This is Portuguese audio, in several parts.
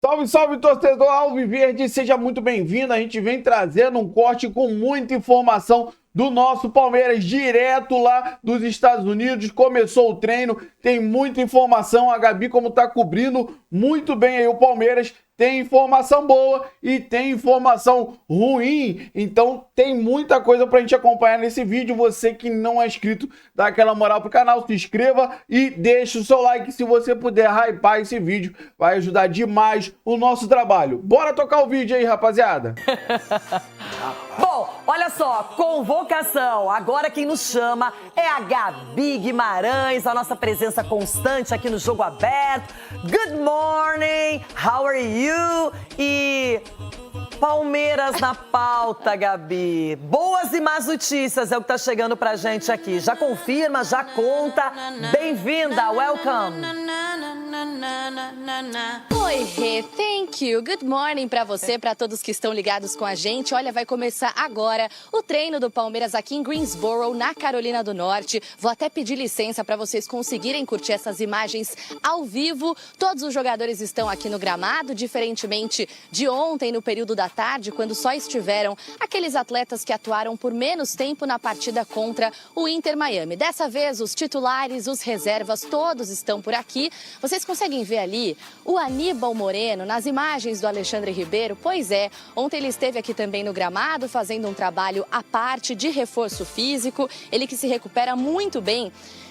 Salve, salve, torcedor Alviverde, seja muito bem-vindo. A gente vem trazendo um corte com muita informação do nosso Palmeiras, direto lá dos Estados Unidos. Começou o treino, tem muita informação. A Gabi, como tá cobrindo muito bem aí o Palmeiras, tem informação boa e tem informação ruim. Então tem muita coisa pra gente acompanhar nesse vídeo. Você que não é inscrito, dá aquela moral pro canal, se inscreva e deixa o seu like. Se você puder hypar esse vídeo, vai ajudar demais o nosso trabalho. Bora tocar o vídeo aí, rapaziada. Bom, olha só, convocação. Agora quem nos chama é a Gabi Guimarães, a nossa presença constante aqui no Jogo Aberto. Good morning, how are you? E Palmeiras na pauta, Gabi. Boas e más notícias é o que tá chegando pra gente aqui. Já confirma, já conta. Bem-vinda, welcome. Oi, Rê, thank you. Good morning pra você, pra todos que estão ligados com a gente. Olha, vai começar agora o treino do Palmeiras aqui em Greensboro, na Carolina do Norte. Vou até pedir licença pra vocês conseguirem curtir essas imagens ao vivo. Todos os jogadores estão aqui no gramado, diferentemente de ontem, no período da tarde, quando só estiveram aqueles atletas que atuaram por menos tempo na partida contra o Inter Miami. Dessa vez, os titulares, os reservas, todos estão por aqui. Vocês conseguem ver ali o Aníbal Moreno nas imagens do Alexandre Ribeiro? Pois é, ontem ele esteve aqui também no gramado fazendo um trabalho à parte de reforço físico. Ele que se recupera muito bem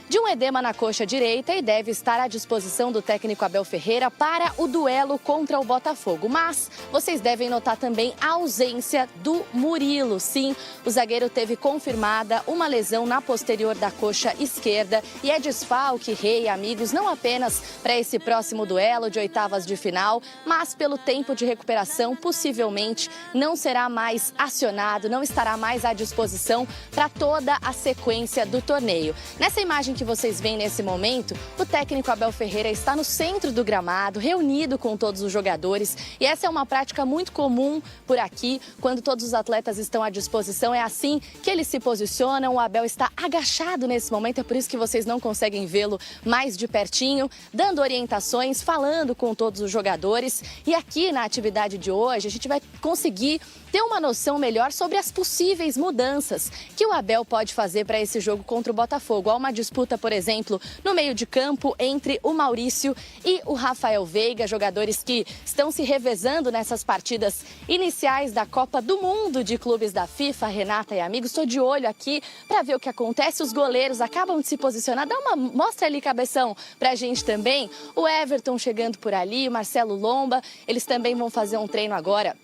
de um edema na coxa direita e deve estar à disposição do técnico Abel Ferreira para o duelo contra o Botafogo. Mas vocês devem notar também a ausência do Murilo. Sim, o zagueiro teve confirmada uma lesão na posterior da coxa esquerda e é desfalque, Rei e amigos, não apenas para esse próximo duelo de oitavas de final, mas pelo tempo de recuperação, possivelmente não será mais acionado, não estará mais à disposição para toda a sequência do torneio. Nessa imagem que vocês veem nesse momento, o técnico Abel Ferreira está no centro do gramado, reunido com todos os jogadores, e essa é uma prática muito comum por aqui, quando todos os atletas estão à disposição, é assim que eles se posicionam. O Abel está agachado nesse momento, é por isso que vocês não conseguem vê-lo mais de pertinho, dando orientações, falando com todos os jogadores, e aqui na atividade de hoje a gente vai conseguir ter uma noção melhor sobre as possíveis mudanças que o Abel pode fazer para esse jogo contra o Botafogo. Há uma disputa, por exemplo, no meio de campo entre o Maurício e o Rafael Veiga, jogadores que estão se revezando nessas partidas iniciais da Copa do Mundo de Clubes da FIFA. Renata e amigos, estou de olho aqui para ver o que acontece. Os goleiros acabam de se posicionar. Mostra ali, cabeção, para a gente também. O Everton chegando por ali, o Marcelo Lomba, eles também vão fazer um treino agora,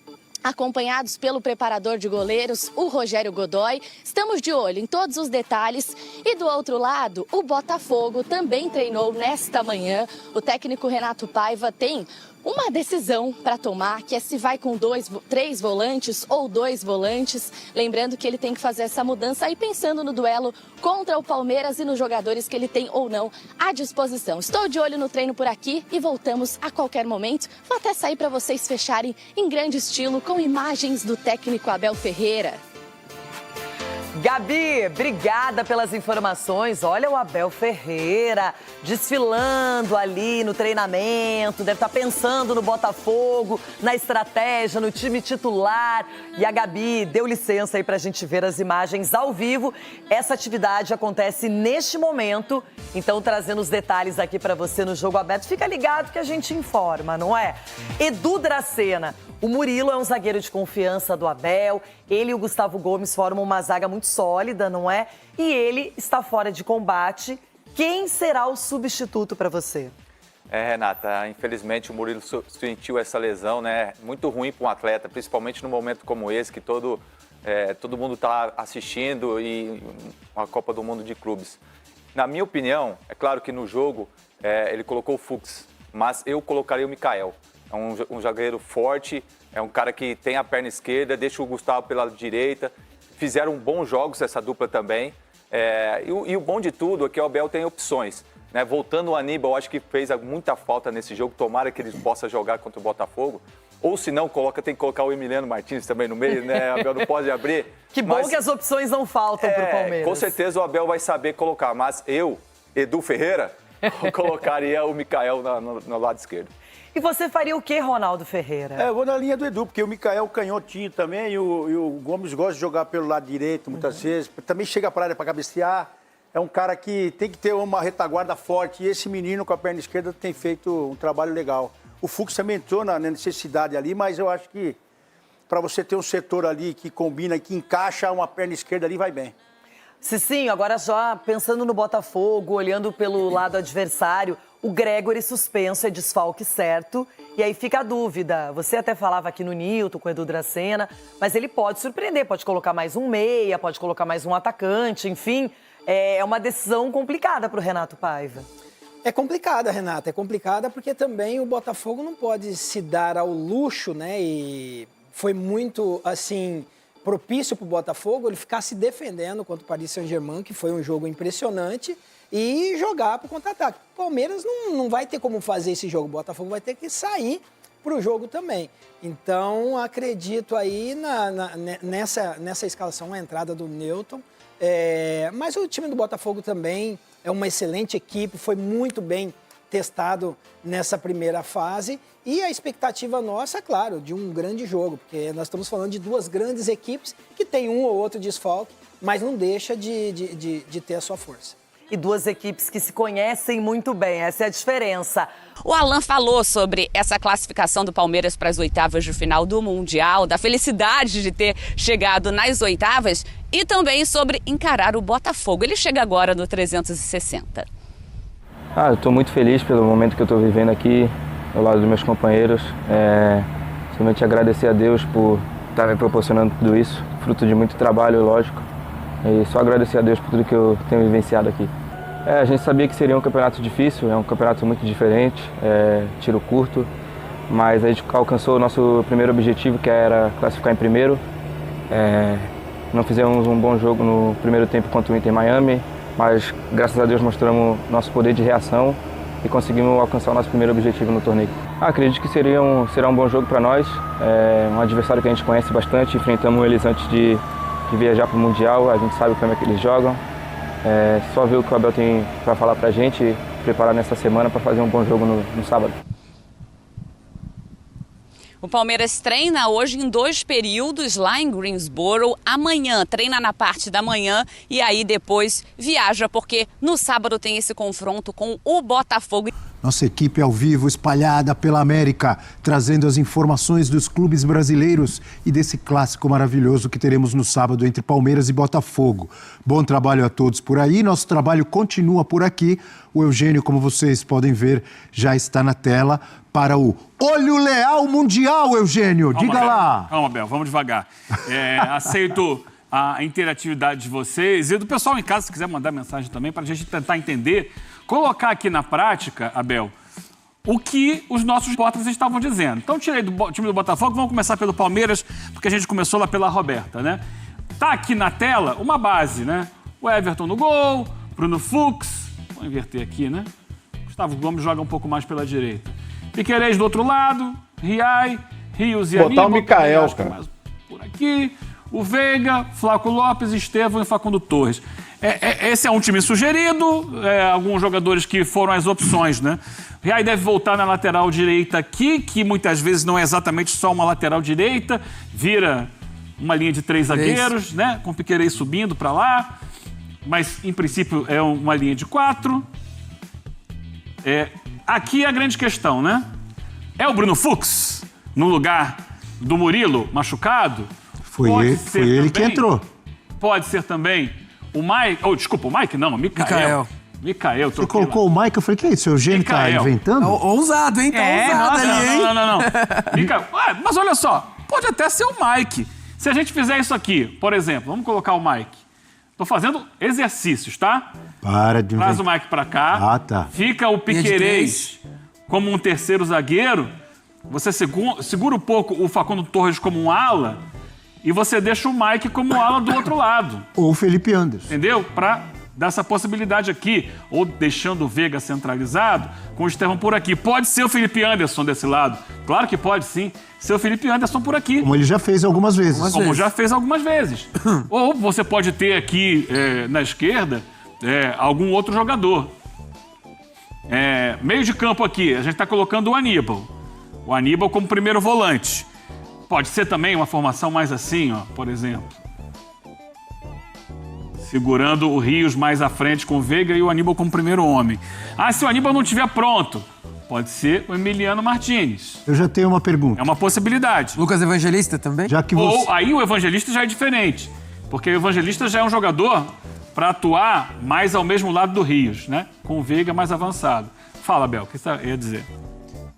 acompanhados pelo preparador de goleiros, o Rogério Godoy. Estamos de olho em todos os detalhes. E do outro lado, o Botafogo também treinou nesta manhã. O técnico Renato Paiva tem uma decisão para tomar, que é se vai com 3 volantes ou 2 volantes. Lembrando que ele tem que fazer essa mudança aí pensando no duelo contra o Palmeiras e nos jogadores que ele tem ou não à disposição. Estou de olho no treino por aqui e voltamos a qualquer momento. Vou até sair para vocês fecharem em grande estilo com imagens do técnico Abel Ferreira. Gabi, obrigada pelas informações. Olha o Abel Ferreira desfilando ali no treinamento, deve estar pensando no Botafogo, na estratégia, no time titular. E a Gabi deu licença aí pra gente ver as imagens ao vivo. Essa atividade acontece neste momento, então trazendo os detalhes aqui pra você no Jogo Aberto. Fica ligado que a gente informa, não é? Edu Dracena. O Murilo é um zagueiro de confiança do Abel, ele e o Gustavo Gomes formam uma zaga muito sólida, não é? E ele está fora de combate. Quem será o substituto para você? Renata, infelizmente o Murilo sentiu essa lesão, né? Muito ruim para um atleta, principalmente num momento como esse, que todo mundo está assistindo e uma Copa do Mundo de clubes. Na minha opinião, é claro que no jogo ele colocou o Fux, mas eu colocaria o Mikael. É um zagueiro forte, é um cara que tem a perna esquerda, deixa o Gustavo pela direita. Fizeram bons jogos essa dupla também. E o bom de tudo é que o Abel tem opções, né? Voltando o Aníbal, acho que fez muita falta nesse jogo. Tomara que ele possa jogar contra o Botafogo. Ou se não, tem que colocar o Emiliano Martins também no meio, né? O Abel não pode abrir. Que bom que as opções não faltam para o Palmeiras. Com certeza o Abel vai saber colocar, mas eu, Edu Ferreira, colocaria o Mikael no lado esquerdo. E você faria o quê, Ronaldo Ferreira? Eu vou na linha do Edu, porque o Micael canhotinho também, e o Gomes gosta de jogar pelo lado direito muitas vezes. Também chega para a área para cabecear. É um cara que tem que ter uma retaguarda forte. E esse menino com a perna esquerda tem feito um trabalho legal. O Fux também entrou na necessidade ali, mas eu acho que para você ter um setor ali que combina, que encaixa uma perna esquerda ali, vai bem. Cicinho, agora já pensando no Botafogo, olhando pelo lado adversário, o Gregory suspenso é desfalque certo, e aí fica a dúvida. Você até falava aqui no Nilton com o Edu Dracena, mas ele pode surpreender, pode colocar mais um meia, pode colocar mais um atacante, enfim, é uma decisão complicada para o Renato Paiva. É complicada, Renata, é complicada porque também o Botafogo não pode se dar ao luxo, né, e foi muito, assim, propício para o Botafogo ele ficar se defendendo contra o Paris Saint-Germain, que foi um jogo impressionante, e jogar para o contra-ataque. O Palmeiras não vai ter como fazer esse jogo. O Botafogo vai ter que sair para o jogo também. Então, acredito aí nessa escalação, a entrada do Nilton. Mas o time do Botafogo também é uma excelente equipe, foi muito bem testado nessa primeira fase. E a expectativa nossa, claro, de um grande jogo, porque nós estamos falando de duas grandes equipes que tem um ou outro desfalque, mas não deixa de ter a sua força. E duas equipes que se conhecem muito bem, essa é a diferença. O Alan falou sobre essa classificação do Palmeiras para as oitavas de final do Mundial, da felicidade de ter chegado nas oitavas e também sobre encarar o Botafogo. Ele chega agora no 360. Eu estou muito feliz pelo momento que eu estou vivendo aqui, ao lado dos meus companheiros. Somente agradecer a Deus por estar me proporcionando tudo isso, fruto de muito trabalho, lógico. E só agradecer a Deus por tudo que eu tenho vivenciado aqui. A gente sabia que seria um campeonato difícil, é um campeonato muito diferente, tiro curto, mas a gente alcançou o nosso primeiro objetivo, que era classificar em primeiro. Não fizemos um bom jogo no primeiro tempo contra o Inter Miami, mas graças a Deus mostramos nosso poder de reação e conseguimos alcançar o nosso primeiro objetivo no torneio. Acredito que será um bom jogo para nós, um adversário que a gente conhece bastante, enfrentamos eles antes de viajar para o Mundial, a gente sabe como é que eles jogam. Só ver o que o Abel tem para falar para a gente, preparar nessa semana para fazer um bom jogo no sábado. O Palmeiras treina hoje em 2 períodos lá em Greensboro. Amanhã treina na parte da manhã e aí depois viaja, porque no sábado tem esse confronto com o Botafogo. Nossa equipe ao vivo, espalhada pela América, trazendo as informações dos clubes brasileiros e desse clássico maravilhoso que teremos no sábado entre Palmeiras e Botafogo. Bom trabalho a todos por aí, nosso trabalho continua por aqui. O Eugênio, como vocês podem ver, já está na tela para o Olho Leal Mundial, Eugênio. Diga lá. Calma, Bel, vamos devagar. Aceito a interatividade de vocês e do pessoal em casa, se quiser mandar mensagem também, para a gente tentar entender, colocar aqui na prática, Abel, o que os nossos repórteres estavam dizendo. Então, tirei do time do Botafogo, vamos começar pelo Palmeiras, porque a gente começou lá pela Roberta, né? Tá aqui na tela uma base, né? O Everton no gol, Bruno Fux, vou inverter aqui, né? Gustavo Gomes joga um pouco mais pela direita. Piquerez do outro lado, Riai, Rios e Aníbal. Botar o Micael, cara. Por aqui, o Veiga, Flaco Lopes, Estevão e Facundo Torres. Esse é um time sugerido, alguns jogadores que foram as opções, né? Riai deve voltar na lateral direita aqui, que muitas vezes não é exatamente só uma lateral direita, vira uma linha de 3 zagueiros, né? Com o Piquerez subindo para lá, mas em princípio é uma linha de 4. Aqui é a grande questão, né? É o Bruno Fux no lugar do Murilo machucado? Foi ele que entrou. Pode ser também o Mike... desculpa, o Mike não, o Micael. Micael. Você colocou o Mike, eu falei, que é isso? O Eugênio tá inventando? Ousado, hein? Tá ousado ali, hein? Não. Micael, mas olha só, pode até ser o Mike. Se a gente fizer isso aqui, por exemplo, vamos colocar o Mike. Tô fazendo exercícios, tá? Para de Traz o Mike pra cá. Tá. Fica o Piquerez como um terceiro zagueiro. Você segura um pouco o Facundo Torres como um ala e você deixa o Mike como ala do outro lado. Ou o Felipe Anderson. Entendeu? Pra dar essa possibilidade aqui. Ou deixando o Veiga centralizado com o Estevão por aqui. Pode ser o Felipe Anderson desse lado. Claro que pode, sim. Ser o Felipe Anderson por aqui. Como ele já fez algumas vezes. Já fez algumas vezes. Ou você pode ter aqui na esquerda algum outro jogador. Meio de campo aqui, a gente está colocando o Aníbal. O Aníbal como primeiro volante. Pode ser também uma formação mais assim, ó, por exemplo. Segurando o Rios mais à frente com o Veiga e o Aníbal como primeiro homem. Ah, se o Aníbal não estiver pronto, pode ser o Emiliano Martínez. Eu já tenho uma pergunta. É uma possibilidade. Lucas Evangelista também? Já que Ou você... aí o Evangelista já é diferente. Porque o Evangelista já é um jogador para atuar mais ao mesmo lado do Rios, né? Com o Veiga mais avançado. Fala, Bel, o que você ia dizer?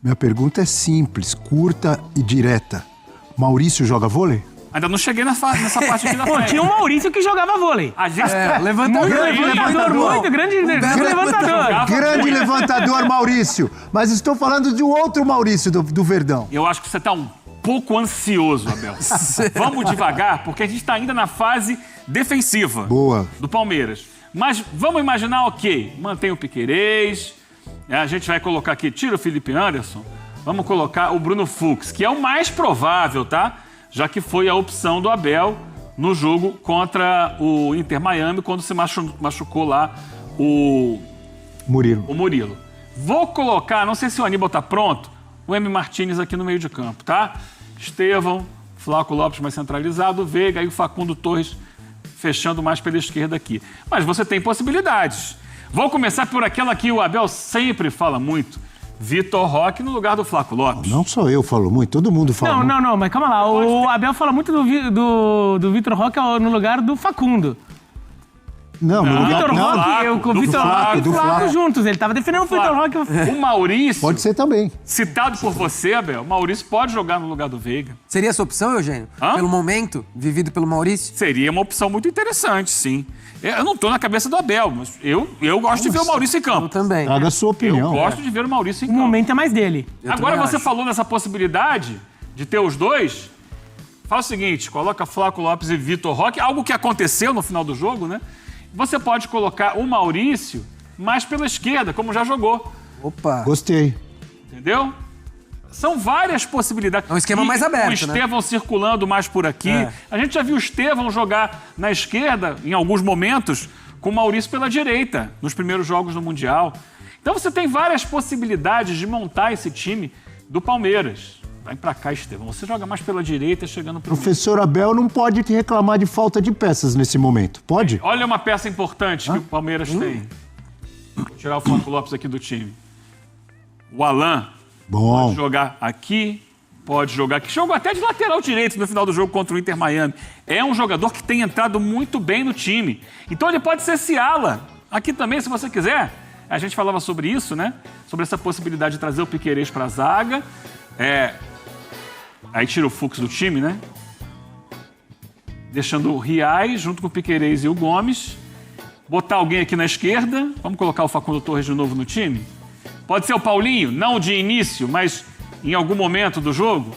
Minha pergunta é simples, curta e direta. Maurício joga vôlei? Ainda não cheguei nessa parte aqui da Pô, frente. tinha o Maurício que jogava vôlei. A gente... Levantador. Grande levantador. Grande levantador, Maurício. Mas estou falando de um outro Maurício do Verdão. Eu acho que você está um pouco ansioso, Abel. Vamos devagar, porque a gente está ainda na fase defensiva. Boa. Do Palmeiras. Mas vamos imaginar, ok, mantém o Piquerez, a gente vai colocar aqui, tira o Felipe Anderson, vamos colocar o Bruno Fux, que é o mais provável, tá? Já que foi a opção do Abel no jogo contra o Inter Miami, quando se machucou lá o Murilo. Vou colocar, não sei se o Aníbal tá pronto, o M. Martínez aqui no meio de campo, tá? Estevão, Flávio Lopes mais centralizado, Veiga e o Facundo Torres fechando mais pela esquerda aqui. Mas você tem possibilidades. Vou começar por aquela que o Abel sempre fala muito. Vitor Roque no lugar do Flávio Lopes. Não só eu falo muito, todo mundo fala muito. Não, mas calma lá. O Abel fala muito do Vitor Roque no lugar do Facundo. Não, no lugar Vitor Roque, o Vitor Roque e o Flávio juntos. Ele tava defendendo o Vitor Roque. O Maurício... Pode ser também. Citado por você, Abel, o Maurício pode jogar no lugar do Veiga. Seria essa opção, Eugênio? Pelo momento vivido pelo Maurício? Seria uma opção muito interessante, sim. Eu não tô na cabeça do Abel, mas eu gosto de ver o Maurício em campo. Eu também. Traga a sua opinião. Eu gosto de ver o Maurício em O campo. momento é mais dele. Agora você falou dessa possibilidade de ter os dois. Faz o seguinte, coloca Flávio Lopes e Vitor Roque, algo que aconteceu no final do jogo, né? Você pode colocar o Maurício mais pela esquerda, como já jogou. Opa. Gostei. Entendeu? São várias possibilidades. É um esquema mais aberto, o Estevão circulando mais por aqui. A gente já viu o Estevão jogar na esquerda, em alguns momentos, com o Maurício pela direita, nos primeiros jogos do Mundial. Então você tem várias possibilidades de montar esse time do Palmeiras. Vai pra cá, Estevão. Você joga mais pela direita, chegando pro... Professor Abel não pode te reclamar de falta de peças nesse momento. Pode? Olha uma peça importante que o Palmeiras tem. Vou tirar o Flávio Lopes aqui do time. O Alan. Bom. Pode jogar aqui, pode jogar aqui. Jogou até de lateral direito no final do jogo contra o Inter Miami. É um jogador que tem entrado muito bem no time. Então ele pode ser esse ala. Aqui também, se você quiser. A gente falava sobre isso, né? Sobre essa possibilidade de trazer o Piquerez para a zaga. Aí tira o Fux do time, né? Deixando o Riai junto com o Piquerez e o Gomes. Botar alguém aqui na esquerda. Vamos colocar o Facundo Torres de novo no time? Pode ser o Paulinho, não de início, mas em algum momento do jogo.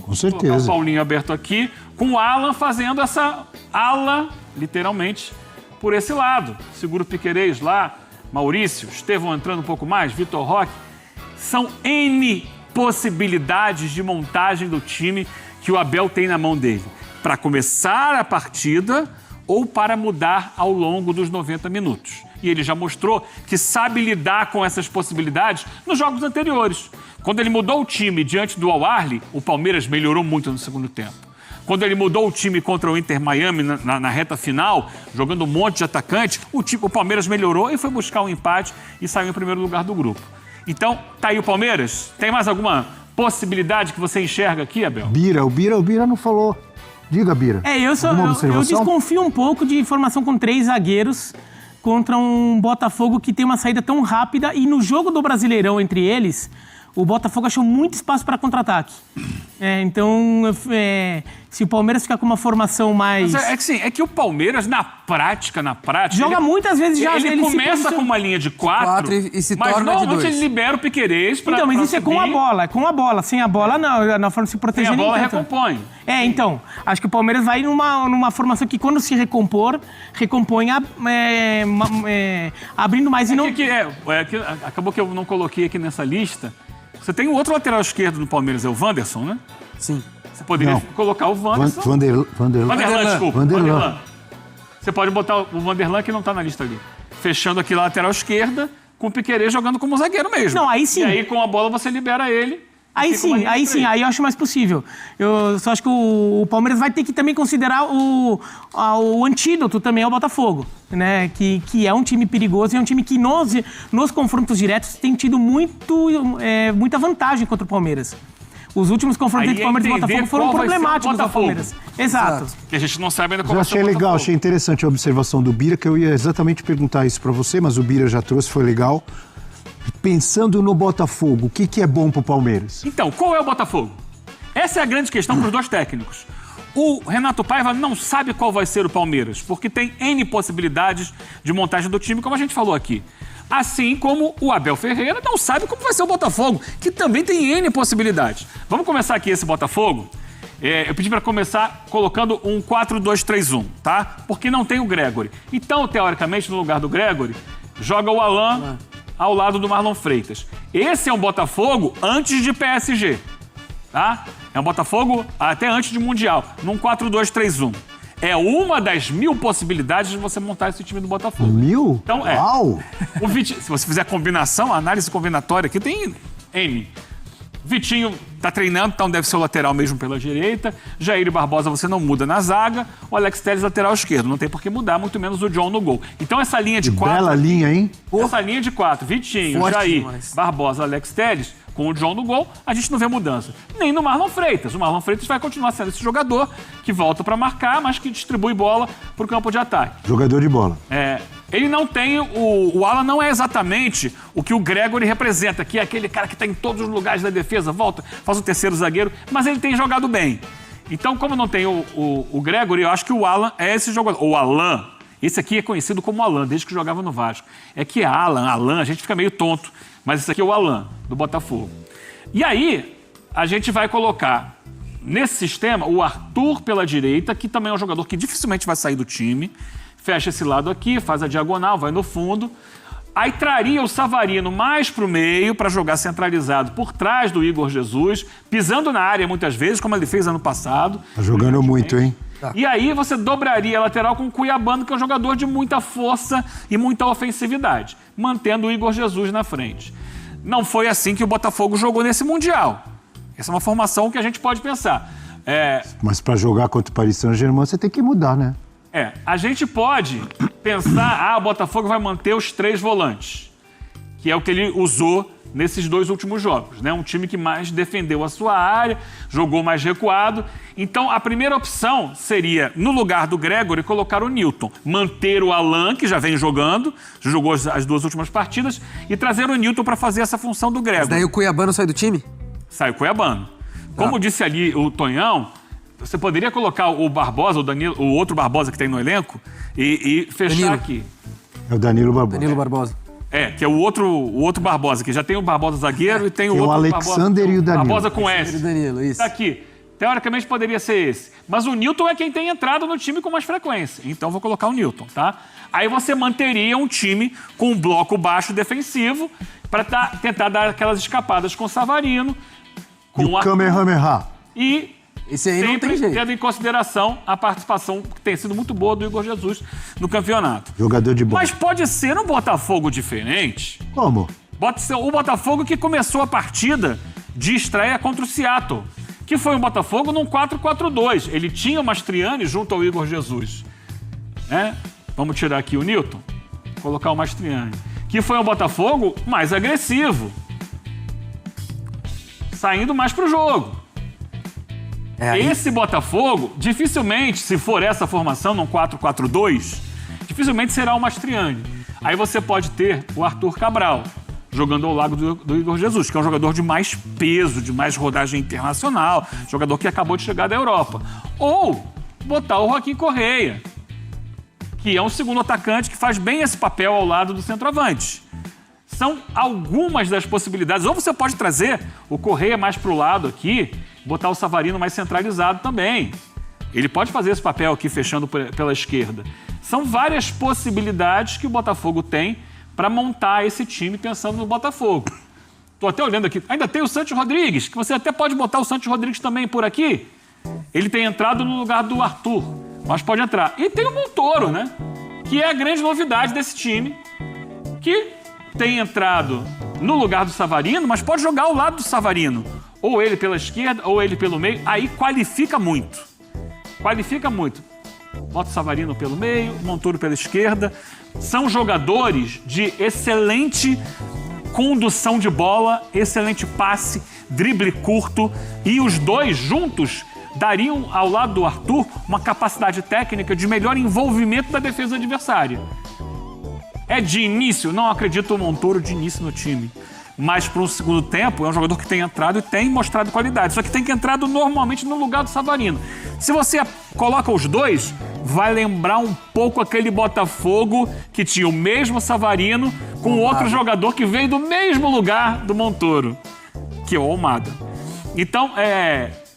Com certeza. Colocar o Paulinho aberto aqui, com o Alan fazendo essa ala, literalmente, por esse lado. Segura o Piquerez lá, Maurício, Estevão entrando um pouco mais, Vitor Roque. São N possibilidades de montagem do time que o Abel tem na mão dele. Para começar a partida ou para mudar ao longo dos 90 minutos. E ele já mostrou que sabe lidar com essas possibilidades nos jogos anteriores. Quando ele mudou o time diante do Al-Ahly, o Palmeiras melhorou muito no segundo tempo. Quando ele mudou o time contra o Inter Miami na reta final, jogando um monte de atacante, o Palmeiras melhorou e foi buscar um empate e saiu em primeiro lugar do grupo. Então, tá aí o Palmeiras. Tem mais alguma possibilidade que você enxerga aqui, Abel? O Bira não falou. Diga, Bira. Eu desconfio um pouco de formação com 3 zagueiros contra um Botafogo que tem uma saída tão rápida e no jogo do Brasileirão entre eles, o Botafogo achou muito espaço para contra-ataque. Então, se o Palmeiras ficar com uma formação mais... Mas é que o Palmeiras, na prática... Joga muitas vezes já... Ele começa com uma linha de 4 e se mas torna normalmente de 2. ele libera o Piquerez para Então, mas isso é com a bola. Sem a bola, não. Na forma de se proteger... Sem a bola, tanto. recompõe. Então. Acho que o Palmeiras vai numa formação que, quando se recompõe abrindo mais e não... Acabou que eu não coloquei aqui nessa lista. Você tem o outro lateral esquerdo no Palmeiras, é o Wanderson, né? Sim. Você poderia colocar o Wanderson. Vanderlan, desculpa. Você pode botar o Vanderlan, que não tá na lista ali. Fechando aqui a lateral esquerda, com o Piquerez jogando como zagueiro mesmo. Não, aí sim. E aí, com a bola, você libera ele Aí sim, aí eu acho mais possível. Eu só acho que o Palmeiras vai ter que também considerar o antídoto também ao Botafogo, né? Que é um time perigoso e é um time que nos confrontos diretos tem tido muita vantagem contra o Palmeiras. Os últimos confrontos entre Palmeiras e Botafogo foram problemáticos ao Palmeiras. Exato. Que a gente não sabe ainda qual Eu vai ser o achei legal, Botafogo. achei interessante a observação do Bira, que eu ia exatamente perguntar isso para você, mas o Bira já trouxe, foi legal. Pensando no Botafogo, o que é bom pro Palmeiras? Então, qual é o Botafogo? Essa é a grande questão para os dois técnicos. O Renato Paiva não sabe qual vai ser o Palmeiras, porque tem N possibilidades de montagem do time, como a gente falou aqui. Assim como o Abel Ferreira não sabe como vai ser o Botafogo, que também tem N possibilidades. Vamos começar aqui esse Botafogo? Eu pedi para começar colocando um 4-2-3-1, tá? Porque não tem o Gregori. Então, teoricamente, no lugar do Gregori, joga o Alan ao lado do Marlon Freitas. Esse é um Botafogo antes de PSG, tá? É um Botafogo até antes de Mundial, num 4-2-3-1. É uma das 1000 possibilidades de você montar esse time do Botafogo. 1000? Então, Uau! Se você fizer combinação, a análise combinatória aqui tem N. Vitinho tá treinando, então deve ser o lateral mesmo pela direita. Jair e Barbosa você não muda na zaga. O Alex Telles lateral esquerdo, não tem por que mudar, muito menos o John no gol. Então essa linha de 4... Bela linha, hein? Essa linha de 4, Vitinho, Forte Jair, demais. Barbosa, Alex Telles, com o John no gol, a gente não vê mudança. Nem no Marlon Freitas. O Marlon Freitas vai continuar sendo esse jogador que volta para marcar, mas que distribui bola pro campo de ataque. Jogador de bola. Ele não tem... O Alan não é exatamente o que o Gregori representa, que é aquele cara que está em todos os lugares da defesa, volta, faz o terceiro zagueiro, mas ele tem jogado bem. Então, como não tem o Gregori, eu acho que o Alan é esse jogador. O Alan, esse aqui é conhecido como Alan, desde que jogava no Vasco. É que Alan, a gente fica meio tonto, mas esse aqui é o Alan, do Botafogo. E aí, a gente vai colocar nesse sistema o Arthur pela direita, que também é um jogador que dificilmente vai sair do time. Fecha esse lado aqui, faz a diagonal, vai no fundo. Aí traria o Savarino mais pro meio para jogar centralizado por trás do Igor Jesus, pisando na área muitas vezes, como ele fez ano passado. Tá jogando muito, hein? E aí você dobraria a lateral com o Cuiabano, que é um jogador de muita força e muita ofensividade, mantendo o Igor Jesus na frente. Não foi assim que o Botafogo jogou nesse Mundial. Essa é uma formação que a gente pode pensar. Mas para jogar contra o Paris Saint-Germain você tem que mudar, né? A gente pode pensar, o Botafogo vai manter os 3 volantes, que é o que ele usou nesses 2 últimos jogos, né? Um time que mais defendeu a sua área, jogou mais recuado. Então, a primeira opção seria, no lugar do Gregori, colocar o Newton. Manter o Alan, que já vem jogando, jogou as 2 últimas partidas, e trazer o Newton para fazer essa função do Gregori. Mas daí o Cuiabano sai do time? Sai o Cuiabano. Como disse ali o Tonhão, você poderia colocar o Barbosa, o Danilo, o outro Barbosa que tem no elenco, e fechar Danilo. aqui. É o Danilo Barbosa. Danilo Barbosa. Que é o outro Barbosa, que já tem o Barbosa zagueiro e tem o Tem o outro Alexander Barbosa, e o Danilo. Barbosa com S. Danilo, isso. Tá aqui. Teoricamente poderia ser esse. Mas o Newton é quem tem entrado no time com mais frequência. Então vou colocar o Newton, tá? Aí você manteria um time com um bloco baixo defensivo para tentar dar aquelas escapadas com o Savarino, com o Kamehameha. E esse aí não tem jeito. tendo em consideração a participação que tem sido muito boa do Igor Jesus no campeonato. Jogador de bola. Mas pode ser um Botafogo diferente. Como? Pode ser o Botafogo que começou a partida de estreia contra o Seattle, que foi um Botafogo num 4-4-2. Ele tinha o Mastriani junto ao Igor Jesus. Vamos tirar aqui o Newton, colocar o Mastriani. Que foi um Botafogo mais agressivo, saindo mais pro jogo. Esse Botafogo, dificilmente, se for essa formação, num 4-4-2, dificilmente será o Mastriani. Aí você pode ter o Arthur Cabral, jogando ao lado do Igor Jesus, que é um jogador de mais peso, de mais rodagem internacional, jogador que acabou de chegar da Europa. Ou botar o Joaquim Correia, que é um segundo atacante que faz bem esse papel ao lado do centroavante. São algumas das possibilidades. Ou você pode trazer o Correia mais para o lado aqui, botar o Savarino mais centralizado também. Ele pode fazer esse papel aqui fechando pela esquerda. São várias possibilidades que o Botafogo tem para montar esse time pensando no Botafogo. Estou até olhando aqui. Ainda tem o Santos Rodrigues, que você até pode botar o Santos Rodrigues também por aqui. Ele tem entrado no lugar do Arthur, mas pode entrar. E tem o Montoro, né? Que é a grande novidade desse time, que tem entrado no lugar do Savarino, mas pode jogar ao lado do Savarino. ou ele pela esquerda, ou ele pelo meio, aí qualifica muito. Qualifica muito. Bota o Savarino pelo meio, Montoro pela esquerda. São jogadores de excelente condução de bola, excelente passe, drible curto, e os dois juntos dariam ao lado do Arthur uma capacidade técnica de melhor envolvimento da defesa adversária. É de início? Não acredito o Montoro de início no time. Mas para um segundo tempo, é um jogador que tem entrado e tem mostrado qualidade. Só que tem que entrar normalmente no lugar do Savarino. Se você coloca os dois, vai lembrar um pouco aquele Botafogo que tinha o mesmo Savarino com outro jogador que veio do mesmo lugar do Montoro, que é o Almada. Então,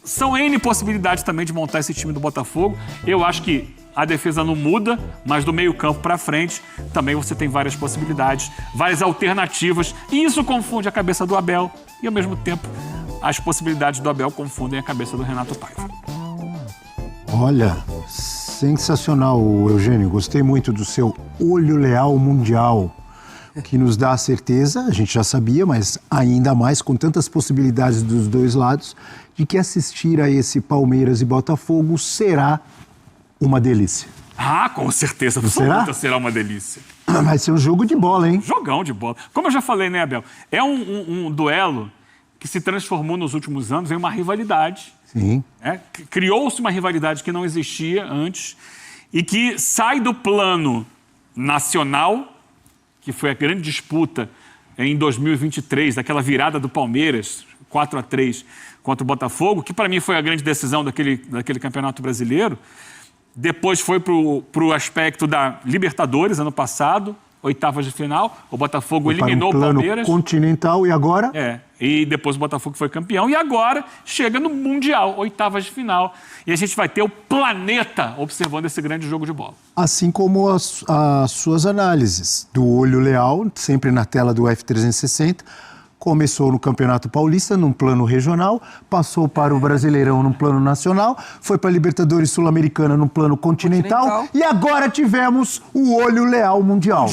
são N possibilidades também de montar esse time do Botafogo. Eu acho que a defesa não muda, mas do meio-campo para frente também você tem várias possibilidades, várias alternativas. E isso confunde a cabeça do Abel e, ao mesmo tempo, as possibilidades do Abel confundem a cabeça do Renato Paiva. Olha, sensacional, Eugênio. Gostei muito do seu olho leal mundial, que nos dá a certeza, a gente já sabia, mas ainda mais com tantas possibilidades dos dois lados, de que assistir a esse Palmeiras e Botafogo será uma delícia. Ah, com certeza será uma delícia. Vai ser um jogo de bola, hein? Jogão de bola. Como eu já falei, né, Abel? É um duelo que se transformou nos últimos anos em uma rivalidade. Sim. Criou-se uma rivalidade que não existia antes e que sai do plano nacional, que foi a grande disputa em 2023, daquela virada do Palmeiras, 4-3 contra o Botafogo, que para mim foi a grande decisão daquele campeonato brasileiro. Depois foi para o aspecto da Libertadores, ano passado, oitavas de final. O Botafogo eliminou o Palmeiras. Continental e agora? E depois o Botafogo foi campeão. E agora chega no Mundial, oitavas de final. E a gente vai ter o planeta observando esse grande jogo de bola. Assim como as suas análises do olho leal, sempre na tela do F360. Começou no Campeonato Paulista, num plano regional, passou para o Brasileirão num plano nacional, foi para a Libertadores Sul-Americana num plano continental e agora tivemos o olho leal mundial.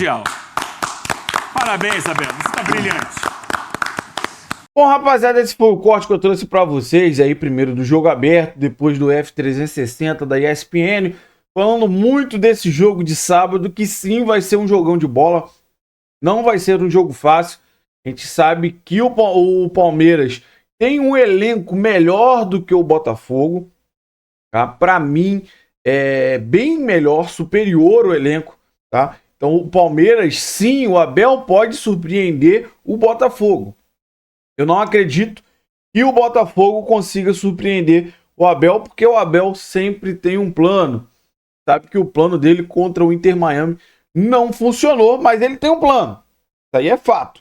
Parabéns, Abel, você está brilhante. Bom, rapaziada, esse foi o corte que eu trouxe para vocês aí, primeiro do Jogo Aberto, depois do F360 da ESPN, falando muito desse jogo de sábado, que sim vai ser um jogão de bola, não vai ser um jogo fácil. A gente sabe que o Palmeiras tem um elenco melhor do que o Botafogo. Tá? Para mim, é bem melhor, superior o elenco. Tá? Então, o Palmeiras, sim, o Abel pode surpreender o Botafogo. Eu não acredito que o Botafogo consiga surpreender o Abel, porque o Abel sempre tem um plano. Sabe que o plano dele contra o Inter Miami não funcionou, mas ele tem um plano. Isso aí é fato.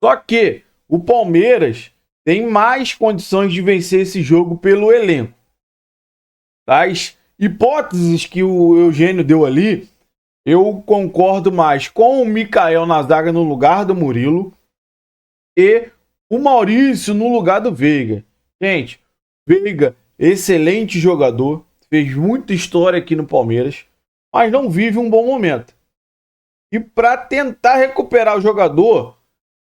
Só que o Palmeiras tem mais condições de vencer esse jogo pelo elenco. As hipóteses que o Eugênio deu ali, eu concordo mais com o Mikael na zaga no lugar do Murilo e o Maurício no lugar do Veiga. Gente, Veiga, excelente jogador, fez muita história aqui no Palmeiras, mas não vive um bom momento. E para tentar recuperar o jogador,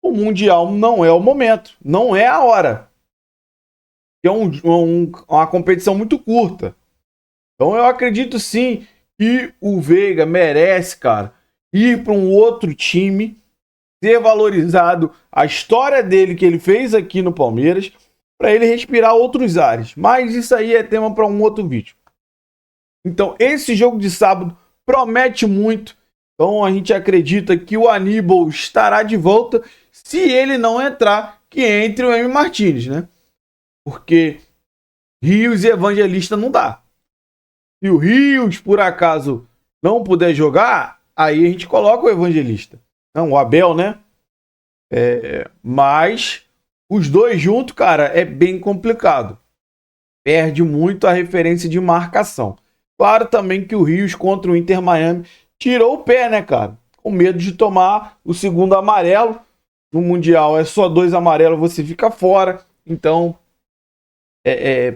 o Mundial não é o momento, não é a hora. É uma competição muito curta. Então eu acredito sim que o Veiga merece, cara, ir para um outro time, ser valorizado, a história dele que ele fez aqui no Palmeiras, para ele respirar outros ares. Mas isso aí é tema para um outro vídeo. Então esse jogo de sábado promete muito. Então a gente acredita que o Aníbal estará de volta. Se ele não entrar, que entre o M. Martínez, né? Porque Rios e Evangelista não dá. Se o Rios, por acaso, não puder jogar, aí a gente coloca o Evangelista. Não, o Abel, né? Mas os dois juntos, cara, é bem complicado. Perde muito a referência de marcação. Claro também que o Rios contra o Inter Miami tirou o pé, né, cara? Com medo de tomar o segundo amarelo. No Mundial é só 2 amarelos, você fica fora. Então,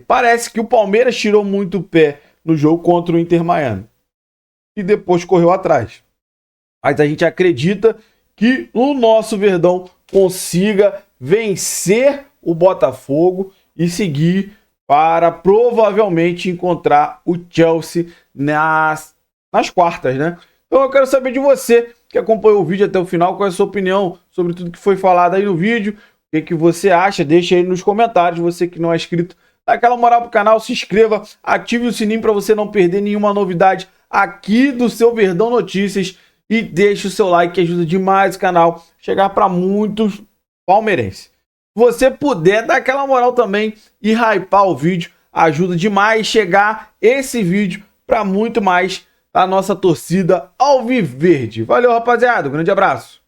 parece que o Palmeiras tirou muito o pé no jogo contra o Inter Miami. E depois correu atrás. Mas a gente acredita que o nosso Verdão consiga vencer o Botafogo e seguir para provavelmente encontrar o Chelsea nas quartas, né? Então eu quero saber de você que acompanhou o vídeo até o final, qual é a sua opinião sobre tudo que foi falado aí no vídeo, o que você acha, deixa aí nos comentários. Você que não é inscrito, dá aquela moral pro canal, se inscreva, ative o sininho para você não perder nenhuma novidade aqui do seu Verdão Notícias e deixe o seu like, que ajuda demais o canal a chegar para muitos palmeirenses. Se você puder, dá aquela moral também e hypar o vídeo, ajuda demais chegar esse vídeo para muito mais a nossa torcida alviverde. Valeu, rapaziada, um grande abraço.